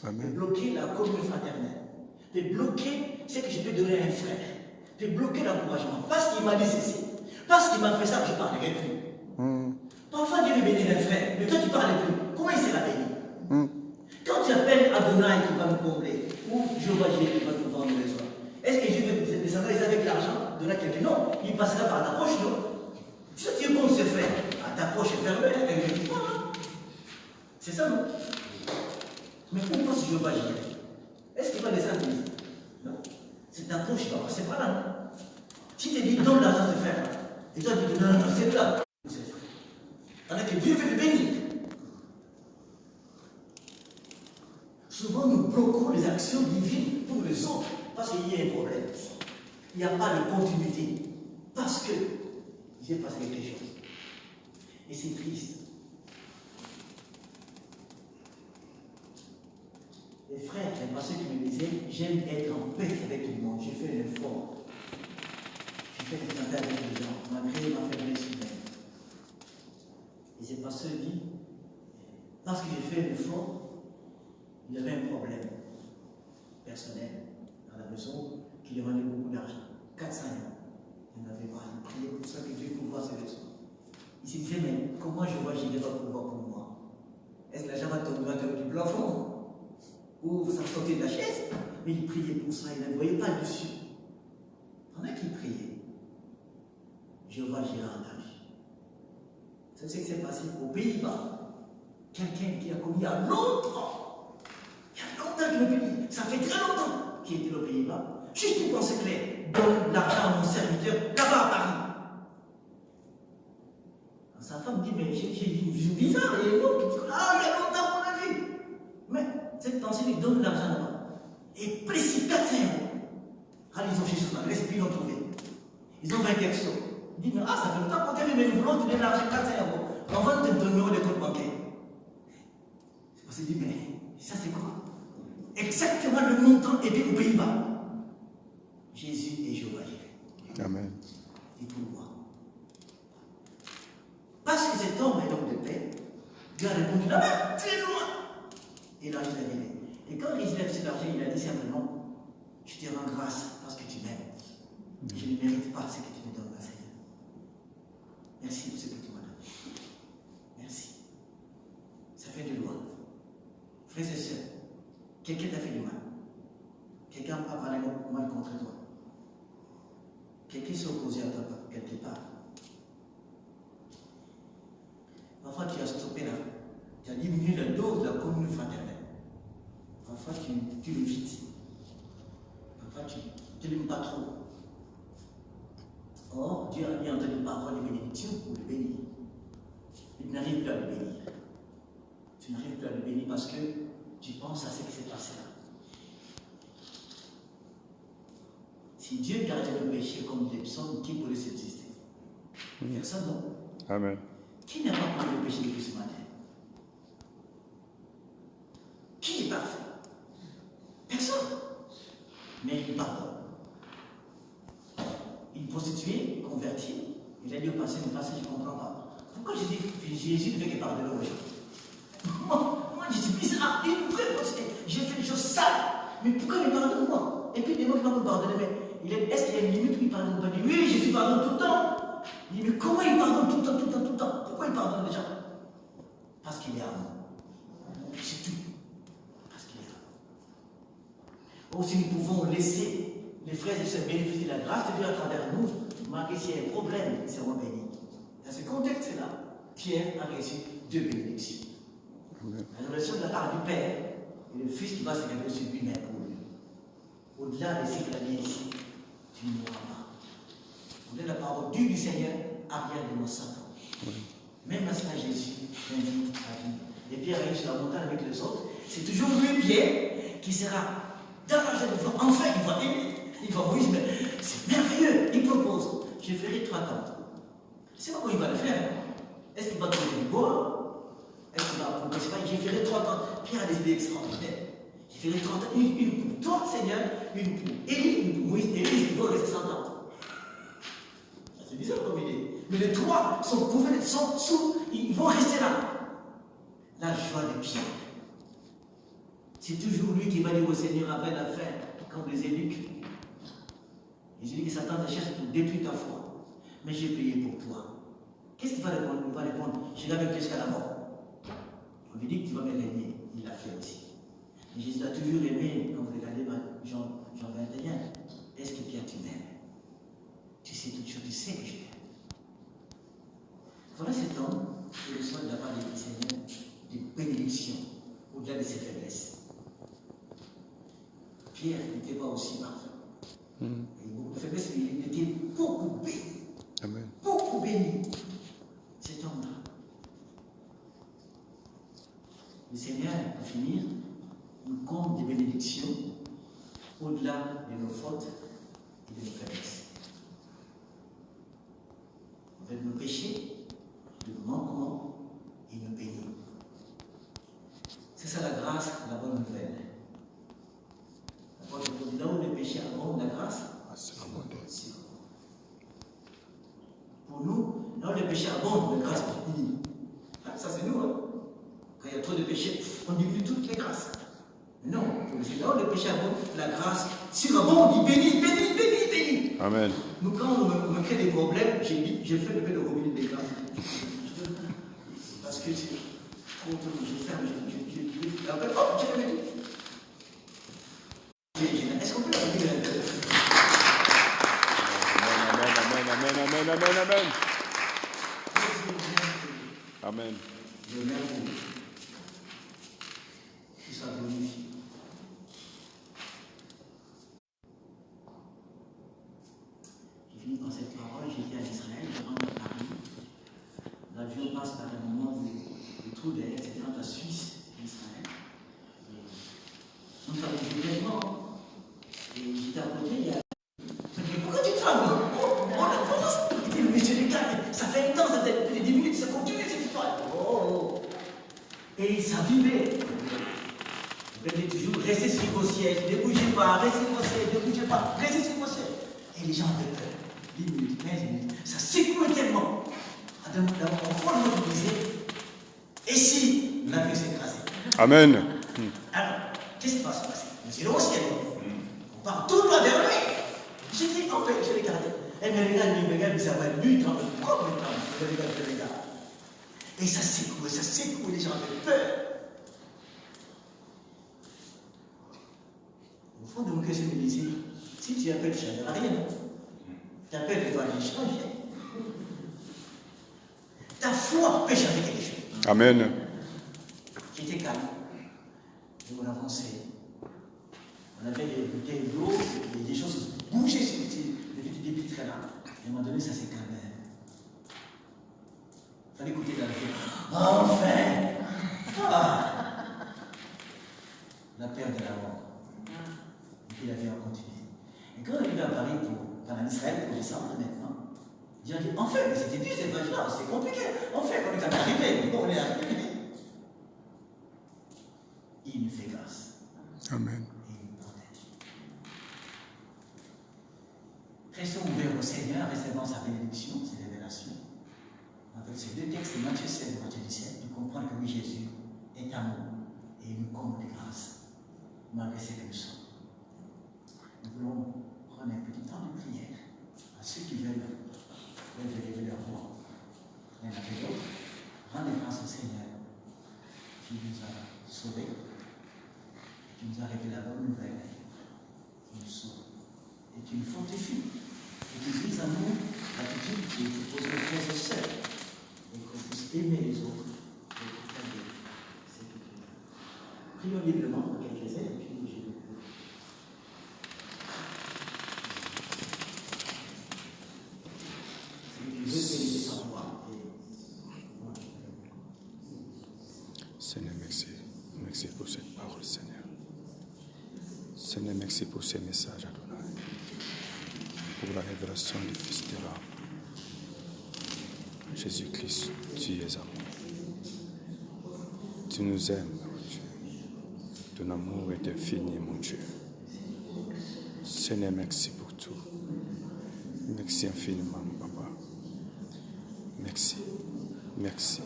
Amen. Peut bloquer la communion fraternelle. Peut bloquer ce que je peux donner à un frère. Peut bloquer l'encouragement. Parce qu'il m'a dit ceci. Parce qu'il m'a fait ça, je ne parlerai plus. Parfois, Dieu veut bénir un frère, mais toi, tu ne parles plus. Comment il sera béni? Quand tu appelles Adonai qui va nous combler, ou Jéhovah qui va nous vendre les soins, est-ce que Dieu veut descendre avec l'argent, donner à quelqu'un? Non, il passera par ta poche, non? Si tu es contre ce frère, ta poche est fermée, elle ne vit pas. C'est ça, non? Mais où passe Jéhovah Jireh? Est-ce qu'il va descendre ici? Non. C'est ta poche qui va passer par là, non? Si tu dis donne l'argent à ce frère, et toi tu dis non, c'est là. Alors que Dieu veut le bénir. Souvent nous bloquons les actions divines pour les autres parce qu'il y a un problème. Il n'y a pas de continuité. Parce que il s'est passé quelque chose. Et c'est triste. Les frères, les pasteurs qui me disaient, j'aime être en paix avec tout le monde. J'ai fait un effort. J'ai fait des contacts avec les gens, malgré ma faiblesse humaine. Et ce pasteur dit, parce que j'ai fait un effort, il y avait un problème personnel dans la maison qui lui demandait beaucoup d'argent. 400 euros. Il n'avait pas. Il priait pour ça que Dieu pourvoie ses besoins. Il se disait, mais comment je vois Jéhovah va pouvoir pour moi? Est-ce que l'argent va tomber du plafond? Ou ça sortait de la chaise? Mais il priait pour ça, il ne voyait pas dessus. Pendant qu'il priait, Jéhovah Jireh en âge. C'est ce qui s'est passé aux Pays-Bas. Quelqu'un qui a commis il y a longtemps. Il y a longtemps qu'il a commis. Ça fait très longtemps qu'il était aux Pays-Bas. Juste pour penser clair, donne l'argent à mon serviteur là-bas à Paris. Alors, sa femme dit, mais j'ai une vision bizarre. Et l'autre dit, ah, il y a longtemps qu'on l'a vu. Mais cette pensée lui donne l'argent là-bas. Et précis 400 euros. Alors ils ont cherché son adresse et puis ils l'ont trouvé. Ils ont fait quelque chose. Il dit, mais ça fait longtemps qu'on t'a vu, mais nous voulons te donner l'argent 400 euros. On va te donner ton numéro de compte bancaire. C'est parce qu'il dit, mais ça c'est quoi? Exactement le montant et puis aux Pays-Bas. Jésus et Jéhovah Jireh. Amen. Et pourquoi? Parce que cet homme est homme de paix. Dieu a répondu là-bas, très loin. Et l'argent est arrivé. Et quand il a reçu l'argent, il a dit simplement, je te rends grâce parce que tu m'aimes. Je ne mérite pas ce que tu me donnes, Seigneur. Merci pour ce que tu m'as donné. Merci. Ça fait du loin. Frères et sœurs, quelqu'un t'a fait du mal. Quelqu'un a parlé mal contre toi. Quelqu'un s'est opposé à toi quelque part. Parfois tu as stoppé là. Tu as diminué la dose de la communion fraternelle. Parfois tu l'évites. Parfois tu ne l'aimes pas trop. Or, Dieu a mis entre les paroles de bénédiction pour le bénir. Et tu n'arrives plus à le bénir. Tu n'arrives plus à le bénir parce que tu penses à ce qui s'est passé là. Si Dieu gardait le péché comme des psaumes, qui pourrait subsister? Personne, non. Amen. Qui n'a pas connu le péché depuis ce matin? est parfait. Personne. Mais il pardonne. Une prostituée convertie, il a dit au passé, je ne comprends pas. Pourquoi Jésus ne fait que pardonner aux gens? Moi, je suis bizarre, une vraie prostituée. J'ai fait des choses sales. Mais pourquoi il pardonne moi? Et puis il demande comment me pardonner. Mais est-ce qu'il y a une limite où il pardonne pas? Il dit oui, Jésus pardonne tout le temps. Il dit mais comment il pardonne tout le temps, tout le temps, tout le temps? Pourquoi il pardonne les gens? Parce qu'il est amour. C'est tout. Parce qu'il est amour. Aussi nous pouvons laisser les frères et sœurs bénéficier de la grâce de Dieu à travers nous, malgré s'il y a un problème, ils seront bénis. Dans ce contexte-là, Pierre a reçu 2 bénédictions. La révélation de la part du Père et le Fils qui va se révéler sur lui-même pour lui. Au-delà de ce qu'il a dit ici, tu ne mourras pas. Au-delà de la parole dure du Seigneur, arrière de nos Satan. Même à cela, Jésus t'invite à vivre. Et Pierre arrive sur la montagne avec les autres. C'est toujours lui, Pierre, qui sera dans la joie de voir. Enfin, il va aimer. Il va Moïse, mais c'est merveilleux. Il propose, je ferai 3 temps. Je ne sais pas comment il va le faire. Est-ce qu'il va trouver du bois? Est-ce qu'il va progresser? Je ferai 3 temps. Pierre a des idées extraordinaires. Je ferai 3 temps. Une pour toi, Seigneur, une pour Élie, une pour Moïse. Élie, il va rester 100 ans. C'est bizarre comme idée. Mais les 3 sont couverts, sont sous, ils vont rester là. La joie de Pierre. C'est toujours lui qui va dire au Seigneur après la fin, comme les eunuques. Jésus dit que Satan cherche pour détruire ta foi. Mais j'ai prié pour toi. Qu'est-ce qu'il va répondre? Il va répondre, je l'ai avec toi jusqu'à la mort. On lui dit que tu vas me régner. Il l'a fait aussi. Mais Jésus a toujours aimé, quand vous regardez Jean 21, est-ce que Pierre tu m'aimes? Tu sais toutes choses, tu sais que je t'aime. Voilà cet homme qui reçoit de la part du Seigneur des bénédictions au-delà de ses faiblesses. Pierre n'était pas aussi parfait. Il y a beaucoup de faiblesses, mais il était beaucoup béni. Amen. Beaucoup béni. Cet homme-là. Le Seigneur, pour finir, nous compte des bénédictions au-delà de nos fautes et de nos faiblesses. Avec nos péchés, nos manquements et nos bénis. C'est ça la grâce, la bonne nouvelle. Là où le péché abonde, la grâce, c'est pour nous, là où le péché abonde, la grâce diminue. Ça c'est nous. Hein? Quand il y a trop de péché, on diminue toutes les grâces. Mais non, là où le péché abonde, la grâce surabonde, il bénit, bénit, bénit, bénit. Amen. Nous, quand on me crée des problèmes, j'ai fait le peu de robinet des grâces. Parce que c'est trop, je ferme, après, hop, j'ai fait. Est-ce qu'on peut la dire? Amen, amen, amen, amen. Amen. Je remercie. Que ça glorifie. J'ai fini par cette parole, j'étais à Israël, je rentre à Paris. L'avion passe par un moment de trou d'air, c'était entre la Suisse et Israël. On travaille régulièrement. Et j'étais à côté, il y a. Mais pourquoi tu trembles? On a commencé. Il dit, mais je regarde, ça fait un temps, ça fait 10 minutes, ça continue cette histoire. Oh. Et ça vibrait. Je dis toujours, restez sur vos sièges, ne bougez pas, restez sur vos sièges, ne bougez pas, restez sur vos sièges. Et les gens avaient peur. 10 minutes, 15 minutes, ça secouait tellement. En fond, je me disais, et si l'avion s'écrasait? Amen. Alors, qu'est-ce qui va se passer? C'est le ciel. On part tout droit vers lui. J'ai dit, en fait, je regarde. Elle me regarde, il me regarde, ça va lui, il tremble. Pourquoi il tremble? Je regarde. Et ça secoue, les gens avaient peur. Au fond de mon cœur, je me disais, si tu appelles, ça ne va rien. Tu appelles, il va aller changer. Ta foi peut changer quelque chose. Amen. J'étais calme. Et on avançait. On avait des bouteilles d'eau, des choses bougeaient sur les petits débits très là. Et à un moment donné, ça s'est calmé. Il fallait écouter la vie. Enfin! Ah. La peur de la mort. Et puis la vie a continué. Et quand on est arrivé à Paris pour Israël pour descendre maintenant, Dieu a dit, enfin, mais c'était dur cette voyage-là, c'est compliqué. Enfin, on est arrivé, mais bon, on est arrivé. il nous fait grâce. Amen. Et il nous protège. Restons ouverts au Seigneur, recevant sa bénédiction, ses révélations. Avec ces deux textes, Matthieu 16 et Matthieu 17, nous comprenons que oui, Jésus est amour et il nous comble de grâce, malgré ce que nous sommes. Nous voulons prendre un petit temps de prière à ceux qui veulent élever leur voix l'un après l'autre. Rendez grâce au Seigneur qui nous a sauvés et qui nous a révélé la bonne nouvelle, qui nous sauve et qui nous fortifie et qui vise à nous l'attitude qui est proposée aux frères et sœurs et qu'on puisse aimer les autres et partager ce que Dieu a. Prions librement pour quelques-uns et puis je vais Seigneur, merci. Merci pour cette parole, Seigneur. Seigneur, merci pour ces messages, Adonai. Pour la révélation du Fils de l'homme. Jésus-Christ, tu es amour. Tu nous aimes, mon Dieu. Ton amour est infini, mon Dieu. Seigneur, merci pour tout. Merci infiniment, mon Papa. Merci, merci,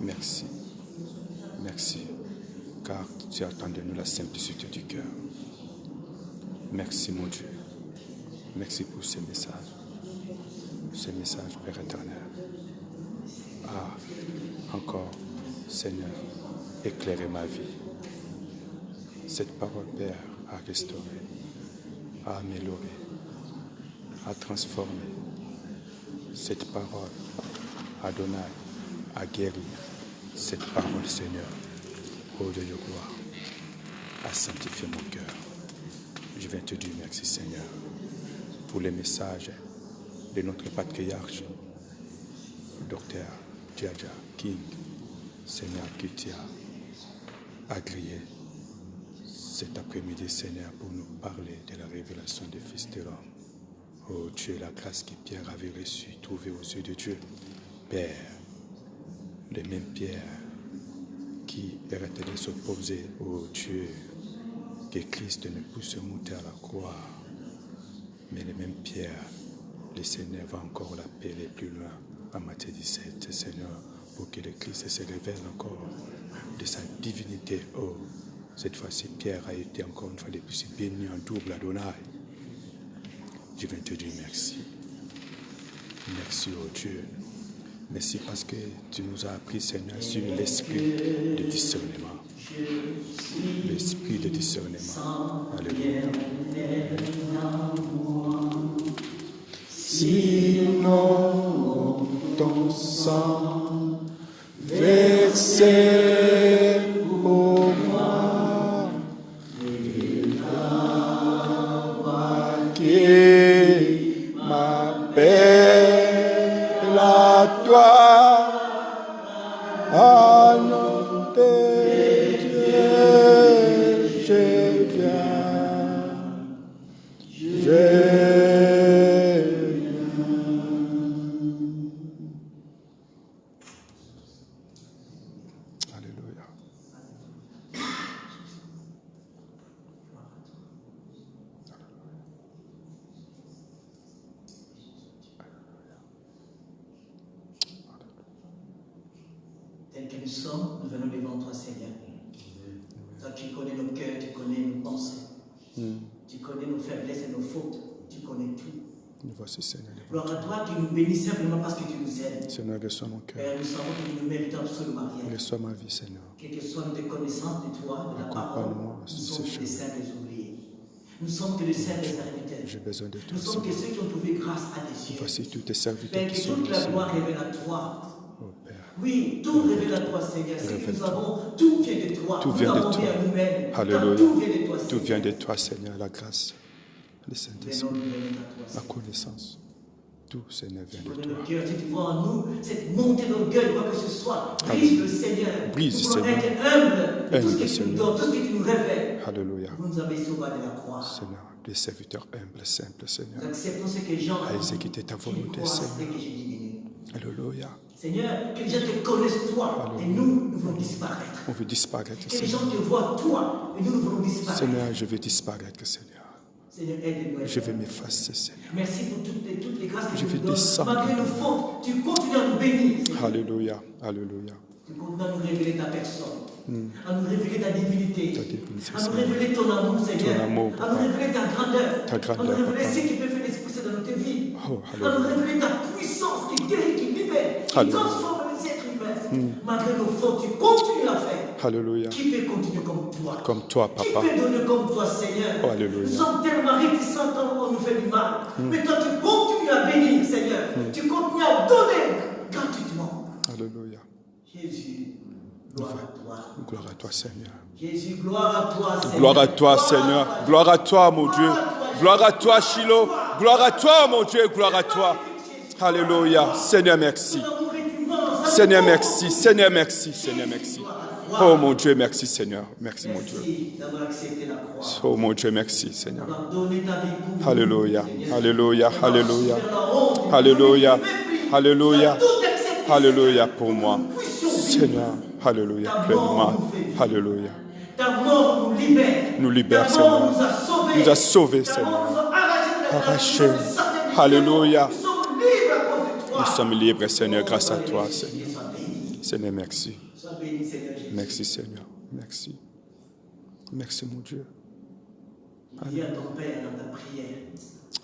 merci, merci, car tu attends de nous la simplicité du cœur. Merci, mon Dieu. Merci pour ces messages, Père éternel. Ah, encore, Seigneur, éclairez ma vie. Cette parole, Père, a restauré, a amélioré, a transformé. Cette parole, Adonai, a guéri. Cette parole, Seigneur, ô Dieu de gloire, a sanctifié mon cœur. Je viens te dire merci, Seigneur, pour les messages de notre patriarche, Docteur Djadja King, Seigneur, qui t'a agréé cet après-midi, Seigneur, pour nous parler de la révélation du Fils de l'homme. Oh Dieu, la grâce que Pierre avait reçue, trouvée aux yeux de Dieu. Père, les mêmes pierres qui arrêtaient de s'opposer au Dieu, que Christ ne puisse monter à la croix. Mais les mêmes pierres, le Seigneur va encore l'appeler plus loin, en Matthieu 17, Seigneur, pour que le Christ se révèle encore de sa divinité. Oh, cette fois-ci, Pierre a été encore une fois de plus béni en double, Adonai. Je viens te dire merci. Merci, oh Dieu. Merci parce que tu nous as appris, Seigneur, sur l'esprit de discernement. L'esprit de discernement. Alléluia. Sinon, ton sang versé pour moi, qui m'appelle à toi, à nom de Dieu, je viens, Alléluia. Tels que nous sommes, nous venons devant toi, Seigneur. Toi, tu connais nos cœurs, tu connais nos pensées. Tu connais nos faiblesses et nos fautes. Tu connais tout. Nous voici, Seigneur. Gloire à toi qui nous bénis simplement parce que tu nous aimes. Seigneur, reçois mon cœur. Père, nous savons que nous ne méritons absolument rien. Reçois ma vie, Seigneur. Quelle que soit notre connaissance de toi, de la parole, nous sommes des simples ouvriers. Nous sommes que des simples serviteurs. J'ai besoin de toi. Nous sommes que ceux qui ont trouvé grâce à tes yeux. Voici tous tes serviteurs Père, qui que sont toute la ici. gloire révèle à toi. Oh Père. Oui, tout révèle à toi, Seigneur. Ce que nous avons, tout vient de toi. Tout vient de toi. Nous-mêmes. Alléluia. Tout vient de toi, Tout Seigneur. vient de toi, Seigneur. La grâce, le Saint-Esprit, Venons nous à toi, la Seigneur. connaissance. Tout, Seigneur, vient de Pour toi. nos cœurs, si tu vois en nous cette montée d'orgueil, quoi que ce soit, brise le Seigneur. Brise, Nous voulons Seigneur. être humbles de tout ce Humble, que tu nous Seigneur. donnes, tout ce que tu nous révèles. Alléluia. Vous nous avez sauvés de la croix. Seigneur, des serviteurs humbles, simples, Seigneur. Nous acceptons ce que Jean À a dit, exécuter ta qu'il volonté, croisse et Seigneur. que je diminue. Alléluia. Seigneur, que les gens te connaissent toi et nous voulons disparaître. On veut disparaître, Que les Seigneur. gens te voient toi et nous voulons disparaître. Seigneur, je veux disparaître, Seigneur. Seigneur, aide-nous. Je vais m'effacer, Seigneur. Merci pour toutes les grâces que Je tu vais nous donnes. descendre. Malgré nos fautes, tu continues à nous bénir. Seigneur. Alléluia. Alléluia. Tu continues à nous révéler ta personne, à nous révéler ta divinité, à nous révéler ton amour, Seigneur, Ton amour, à nous révéler ta grandeur, Ta grandeur, à nous révéler Papa. ce qui peut faire l'Esprit Saint dans notre vie, Oh, à nous alléluia. révéler ta puissance qui guérit, qui libère, qui Alléluia. transforme les êtres humains. Malgré nos fautes, tu continues à faire. Alléluia. Qui peut continuer comme toi? Comme toi, Qui Papa. peut donner comme toi, Seigneur? Oh, alléluia. Nous sommes tellement réticents quand on nous fait du mal. Mais toi, tu continues à bénir, Seigneur. Tu continues à donner gratuitement. Alléluia. Jésus, gloire à toi. Gloire à toi, Seigneur. Jésus, gloire à toi, Seigneur. Gloire à toi, Seigneur. Gloire à toi, mon Dieu. Gloire à toi, Shiloh. Gloire à toi, mon Dieu. Gloire à toi. Alléluia. Seigneur, merci. Seigneur, merci. Seigneur, merci. Seigneur, merci. Oh, mon Dieu, merci, Seigneur. Merci, mon Dieu. Merci d'avoir accepté la croix. Oh, mon Dieu, merci, Seigneur. D'avoir donné ta vie pour nous. Alléluia. Seigneur. Alléluia. Alléluia. Faire la honte, Alléluia. le mépris. Alléluia. Tu as tout accepté, Alléluia pour moi. Seigneur. Nous puissions vivre. Seigneur. Alléluia. Pleinement. Alléluia. Ta mort nous libère. Nous libère, Ta mort Seigneur. nous a sauvés. Nous a sauvés, Ta Seigneur. mort nous a Arrachés. arrachés de la prison. Alléluia. Nous sommes libres à cause de toi. Nous sommes libres, Seigneur, grâce à toi, Seigneur. Sois béni. Seigneur, merci. Sois béni, Seigneur Jésus. Merci, Seigneur. Merci. Merci, mon Dieu. Dis à ton Père dans ta prière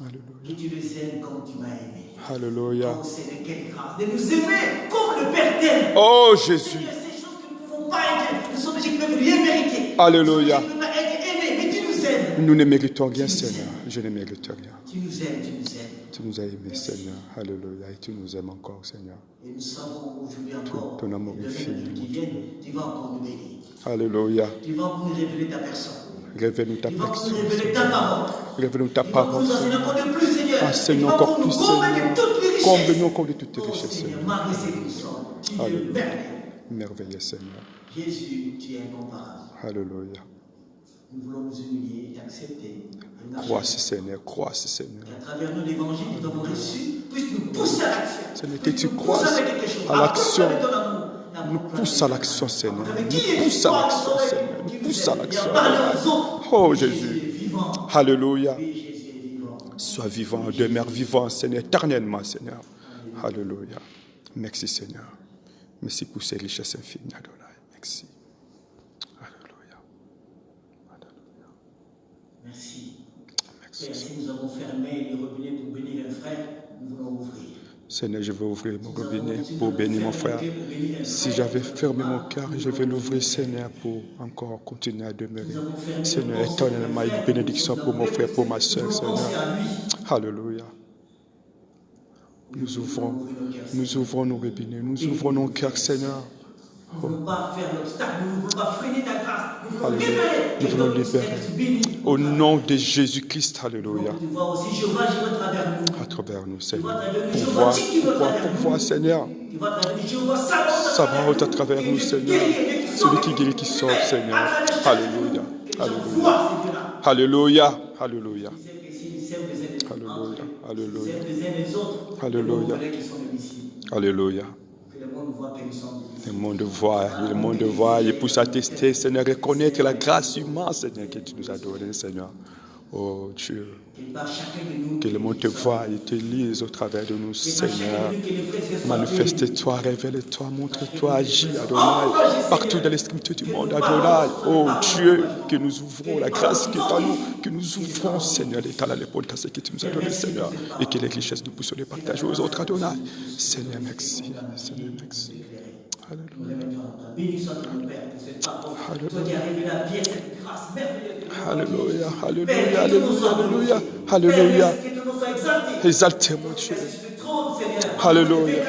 Alléluia. que tu les aimes comme tu m'as aimé. Alléluia. Oh Seigneur, quelle grâce de nous aimer comme le Père t'aime. Oh, Jésus. Seigneur, ces choses que nous ne pouvons pas être, nous sommes des gens qui ne peuvent rien mériter. Alléluia. Nous ne pouvons pas être aimés, mais tu nous aimes. Nous ne méritons rien, Seigneur. Je ne mérite rien. Tu nous aimes, tu nous aimes. Tu nous as aimés, Seigneur. Alléluia. Et tu nous aimes encore, Seigneur. Et nous savons aujourd'hui encore, Ton amour et est de fini, qui mon viennent, tu vas encore nous bénir. Alléluia. Tu vas encore nous révéler ta personne. Révèle-nous ta Tu vas encore personne. nous révéler ta parole. Révèle-nous ta Tu vas encore parole. nous enseigner encore de plus, Seigneur. Enseigne-nous Tu vas encore encore plus, nous combler Seigneur. de toutes les richesses. Comble-nous encore de toutes tes Oh richesses, Seigneur, Seigneur. malgré ce que nous sommes, tu es Alléluia. merveilleux. Merveilleux, Seigneur. Jésus, tu es incomparable. Alléluia. Nous voulons nous humilier et accepter. Et marcher. Croisse, Seigneur. Croisse, Seigneur. Et à travers nous, l'évangile que nous avons reçu, puisse nous pousser à l'action. Seigneur, que Puisse tu nous croisses pousser avec quelque chose. à l'action. Avec ton amour. Nous pousse à l'action, Seigneur. Avec Nous qui est pousse à toi, l'action, Seigneur, Seigneur. qui Nous nous pousse à aime. l'action. Et à parler aux autres. Oh, Jésus Jésus. est vivant. Alléluia. Oui, Jésus est vivant. Sois vivant, demeure vivant, Seigneur, éternellement, Seigneur. Alléluia. Merci, Seigneur. Merci pour ces richesses infinies, Adonai. Merci. Alléluia. Alléluia. Merci. Merci. Père, si nous avons fermé les robinets pour bénir un frère, nous voulons ouvrir. Seigneur, je vais ouvrir mon robinet pour bénir mon frère. Si j'avais fermé mon cœur, je vais l'ouvrir, Seigneur, pour encore continuer à demeurer. Seigneur, éternellement, une bénédiction pour mon frère, pour ma soeur, Seigneur. Alléluia. Nous ouvrons nos robinets, nous ouvrons nos cœurs, Seigneur. Nous ne voulons pas faire l'obstacle, nous ne voulons pas freiner ta grâce. Nous voulons Alléluia. libérer. Nous voulons libérer. Au nom de Jésus-Christ, Alléluia. Tu vois aussi Jéhovah, je vais à travers nous. À travers nous, Seigneur. Tu Pour voir, Seigneur. Tu vas à travers nous. Jéhovah, Sabaoth à travers nous, Seigneur. Celui qui guérit, qui sauve, Seigneur. Alléluia. Alléluia. Alléluia. Alléluia. Alléluia. Alléluia. Alléluia. Alléluia. Le monde voit, et pour s'attester, Seigneur, reconnaître la grâce immense, Seigneur, que tu nous as donnée, Seigneur. Oh Dieu, que le monde te voie et te lise au travers de nous, Seigneur. Manifeste-toi, révèle-toi, montre-toi, agis, Adonai, partout dans les scriptures du monde, Adonai. Oh Dieu, que nous ouvrons la grâce qui est en nous, que nous ouvrons, Seigneur, l'état à l'épaule de ce que tu nous as donné, Seigneur, et que les richesses nous poussent à les partager aux autres, Adonai. Seigneur, merci. Seigneur, merci. Alléluia. Alléluia. Alléluia. Alléluia. Alléluia. Exaltez mon Dieu. Alléluia.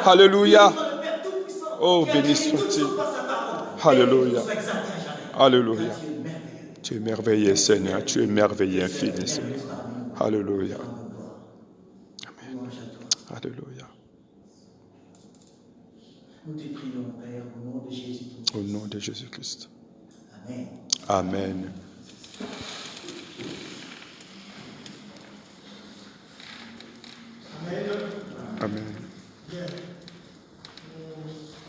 Alléluia. Oh, béni soit-il. Alléluia. Alléluia. Tu es merveilleux, Seigneur. Tu es merveilleux, infini, Seigneur. Alléluia. Amen. Alléluia. Nous te prions, Père, au nom de Jésus. Au nom de Jésus-Christ. Amen. Amen.